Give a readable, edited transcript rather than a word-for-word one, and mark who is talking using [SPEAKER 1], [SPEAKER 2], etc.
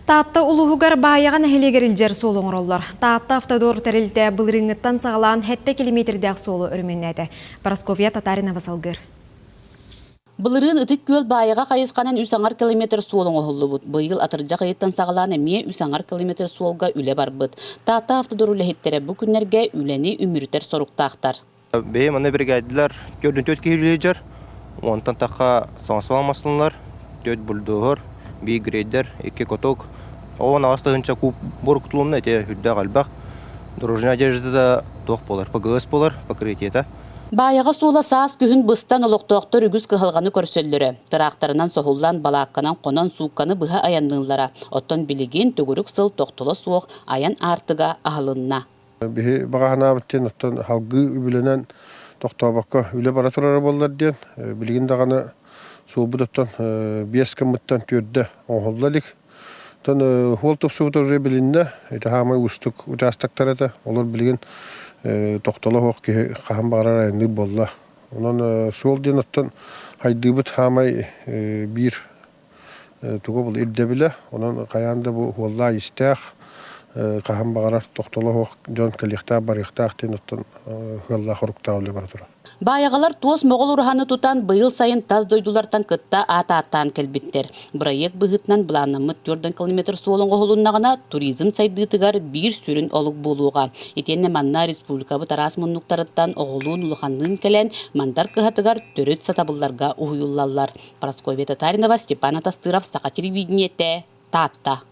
[SPEAKER 1] Таатта улуһугар баайаҕан эһилигерилдьэр суолуҥороллор. Таатта автодор терилте былырыңыттан сагалаан 7 километрдäк суолу өрүмүннәте. Парасковия Татаринова салгыр.
[SPEAKER 2] Былырын ытык көл баайаға қайысқанан 3 километр суолуң оһуллубут. Быйыл атыржа қайыттан сагалаан эмие 3 километр суолга үле барбыт. Таатта автодор үлэхиттере бу күннерге үлени үмүртер соруктаахтар.
[SPEAKER 3] Бейім аны бригадилар көрдін төт кейлейджер, онтан таққа саңсаламасынлар, төт бульдоғыр, бей грейдер, екі коток. Оған ағыстығынша куб боркутылуына әте хүдді қалбақ. Дорожна одежда да тоқ болар, пагығыз болар, покрытиета.
[SPEAKER 2] Баайаға суола саас күхін быстан олоқтоқтор үгіз кыхылғаны көрсөллөрі. Тырақтарынан соғуллан балаққанан қонан суукканы бұға аянныңлара. Оттон билигин төгірік сыл тоқтылы суоқ аян артыға ағылынна.
[SPEAKER 4] Бихи бағана біттен оттан халгы үбіленен тоқтабаққа үлі бара тұрары болар ден. Білген дағаны суылбыт оттан 5 кіміттен түрді оңғылдалик. Оттан холтып суыты уже білінне, әйті хамай ұстық участактар әті. Олар білген тоқталы хоқ ке қаған бағарар айынды болла. Онан суыл ден оттан хайдыбыт хамай бір тұғы бұл ирде білі. Онан қаянды бұл олла истәқ. Қаһан бағарар тоқтолы хоқ жон калихта барихтаах тен оттон хылла хоруктаулы бара тура.
[SPEAKER 2] Баайагалар туос моғол ураханы тутан быйыл сайын таз дойдулартан кытта ата-аттан келбиттер. Проект быһытнан буланымыт 4 километр суолуң оһулуннагына туризм сайдыытыгар бир сүрүн олук болууга. Итенне манна республикабы тарас муннуктарыттан оголуун улуханнын келен мандар кыһатыгар төрөт сатабылларга уюллаллар. Парасковия Татаринова, Степан Атастыров, Сака телевидениете, Таатта.